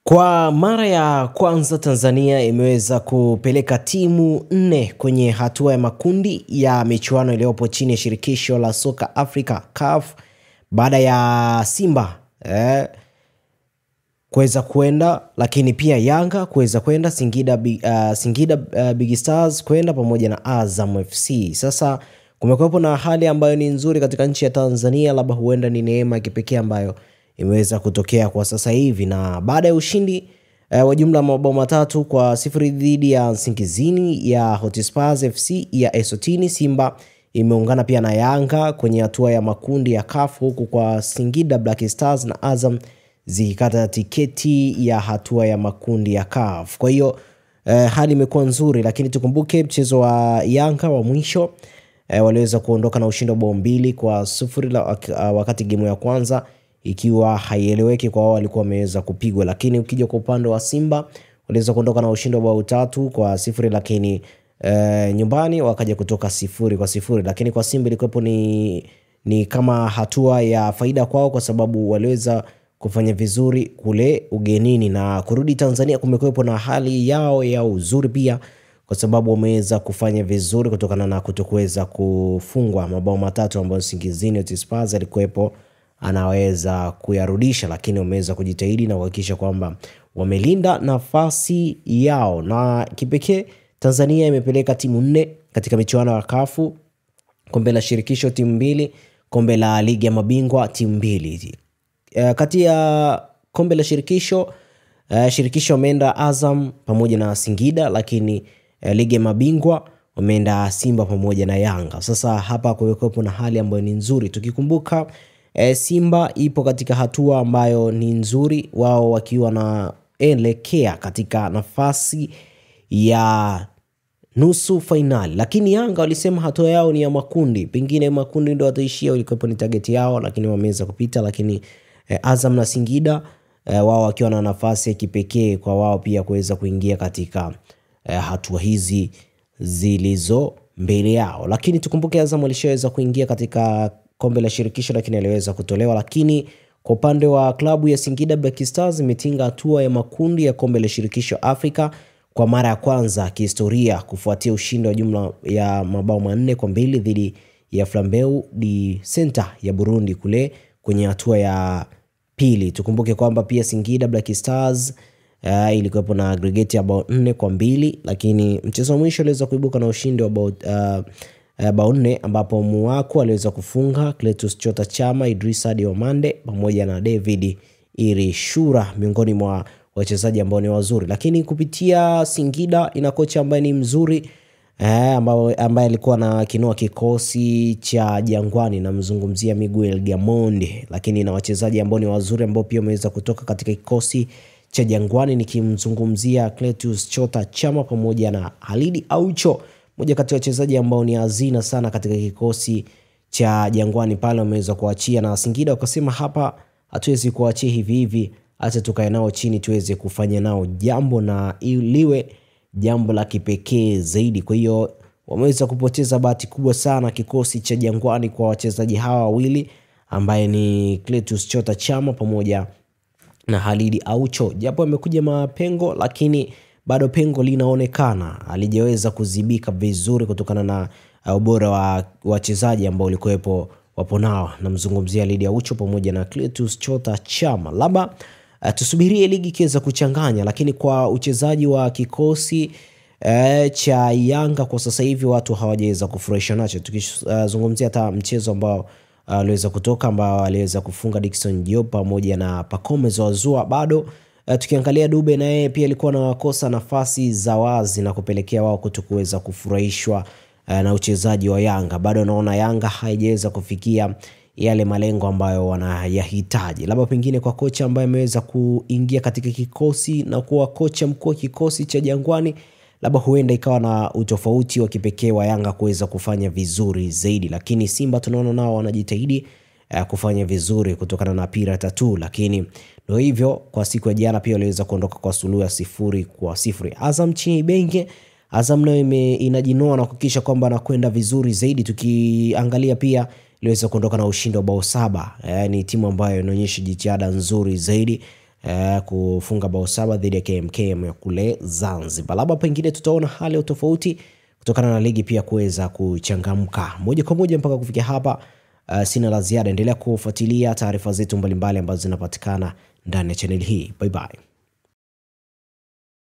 Kwa mara ya kwanza Tanzania imeweza kupeleka timu 4 kwenye hatua ya makundi ya michuano iliyopo chini ya shirikisho la soka Afrika CAF baada ya Simba kuweza kwenda, lakini pia Yanga kuweza kwenda, Singida Big Stars kwenda pamoja na Azam FC. Sasa kumekuwepo na hali ambayo ni nzuri katika nchi ya Tanzania, labda huenda ni neema ya kipekee ambayo imeweza kutokea kwa sasa hivi, na baada ya ushindi wa jumla mabao 3-0 dhidi ya Nsingizini ya Hotspurs FC ya Eswatini, Simba imeungana pia na Yanga kwenye hatua ya makundi ya CAF, huku kwa Singida Black Stars na Azam zikikata tiketi ya hatua ya makundi ya CAF. Kwa hiyo hali imekuwa nzuri, lakini tukumbuke mchezo wa Yanga wa mwisho waliweza kuondoka na ushindi wa bao 2-0 wakati game ya kwanza ikiwa haieleweki kwa wao walikuwa wameweza kupigwa. Lakini ukija kwa upande wa Simba waliweza kuondoka na ushindi wa bao 3-0, lakini nyumbani wakaja kutoka 0-0. Lakini kwa Simba ilikuwa ni kama hatua ya faida kwao, kwa sababu waliweza kufanya vizuri kule ugenini, na kurudi Tanzania kumekuwepo na hali yao ya uzuri pia, kwa sababu wameweza kufanya vizuri kutokana na kutokuweza kufungwa mabao 3 ambayo Nsingizini Hotspurs alikuwepo anaweza kuyarudisha, lakini wameweza kujitahidi na kuhakikisha kwamba wamelinda nafasi yao. Na kipekee Tanzania imepeleka timu 4 katika michuano ya CAF, kombe la shirikisho timu 2, kombe la ligi ya mabingwa timu 2. Kati ya kombe la shirikisho wameenda Azam pamoja na Singida, lakini ligi ya mabingwa wameenda Simba pamoja na Yanga. Sasa hapa kuwepo na hali ambayo ni nzuri, tukikumbuka Simba ipo katika hatua ambayo ni nzuri, wao wakiwa na elekea katika nafasi ya nusu finali, lakini Yanga walisema hatua yao ni ya makundi, pengine makundi ndio wataishia, ilikuwa ni target yao, lakini wameweza kupita. Lakini Azam na Singida wao wakiwa na nafasi ya kipekee kwa wao pia kuweza kuingia katika hatua hizi zilizo mbele yao. Lakini tukumbuke Azam walishaweza kuingia katika kombe la shirikisho, lakini aliweza kutolewa. Lakini kwa upande wa klabu ya Singida Black Stars imetinga hatua ya makundi ya kombe la shirikisho Afrika kwa mara ya kwanza kihistoria, kufuatia ushindi wa jumla ya mabao 4-2 dhidi ya Flambeu di Center ya Burundi kule kwenye hatua ya pili. Tukumbuke kwamba pia Singida Black Stars ilikuwa na aggregate ya bao 4-2, lakini mchezo wa mwisho aliweza kuibuka na ushindi wa bao 4 ambapo Muaku aliweza kufunga, Cletus Chota Chama, Idrissa Diomande pamoja na David Irishura miongoni mwa wachezaji ambao ni wazuri. Lakini kupitia Singida ina kocha ambaye ni mzuri ambaye alikuwa na kinoa kikosi cha Jangwani, na mzungumzia Miguel Gamondi, lakini na wachezaji ambao ni wazuri ambao pia wameweza kutoka katika kikosi cha Jangwani, nikimzungumzia Cletus Chota Chama pamoja na Halidi Aucho, moja kati ya wachezaji ambao ni hazina sana katika kikosi cha Jangwani pale wameweza kuachia, na Singida wakasema hapa hatuwezi kuachia hivi hivi, acha tukae nao chini tuweze kufanya nao jambo na liwe jambo la kipekee zaidi. Kwa hiyo wameweza kupoteza bahati kubwa sana kikosi cha Jangwani kwa wachezaji hawa wawili ambaye ni Cletus Chota Chama pamoja na Halidi Aucho. Japo amekuja mapengo, lakini bado pengo linaonekana, alijaweza kuzibika vizuri kutokana na ubora wa wachezaji ambao ulikuwepo wapo nao. Namzungumzia Halidi Aucho pamoja na Cletus Chota Chama. Labda tusubirie ligi kiweza kuchanganya, lakini kwa uchezaji wa kikosi cha Yanga kwa sasa hivi watu hawajaweza kufurahisha nacho. Tukizungumzia hata mchezo ambao aliweza kutoka, ambao aliweza kufunga Dickson Diop pamoja na Pacome Zouzoua, bado tukiangalia Dube na yeye pia alikuwa na wakosa nafasi za wazi na kupelekea wao kutokuweza kufurahishwa na uchezaji wa Yanga. Bado naona Yanga haijaweza kufikia yale malengo ambayo wanayahitaji. Labda pengine kwa kocha ambaye ameweza kuingia katika kikosi na kuwa kocha mkuu kikosi cha Jangwani, labda huenda ikawa na utofauti wa kipekee wa Yanga kuweza kufanya vizuri zaidi. Lakini Simba tunaona nao wanajitahidi kufanya vizuri kutokana na pira tatu, lakini ndio hivyo, kwa siku ya jana pia waliweza kuondoka kwa suluhu ya 0-0. Azam chini Benge, Azam nayo inajinoa na kuhakikisha kwamba anakwenda vizuri zaidi. Tukiangalia pia iliweza kuondoka na ushindi wa bao 7. Ni timu ambayo inaonyesha jitihada nzuri zaidi kufunga bao 7 dhidi ya KMKM ya kule Zanzibar. Labda pengine tutaona hali ya tofauti kutokana na ligi pia kuweza kuchangamka moja kwa moja. Mpaka kufikia hapa, sina la ziada. Endelea kufuatilia taarifa zetu mbalimbali ambazo zinapatikana ndani ya channel hii. Bye bye.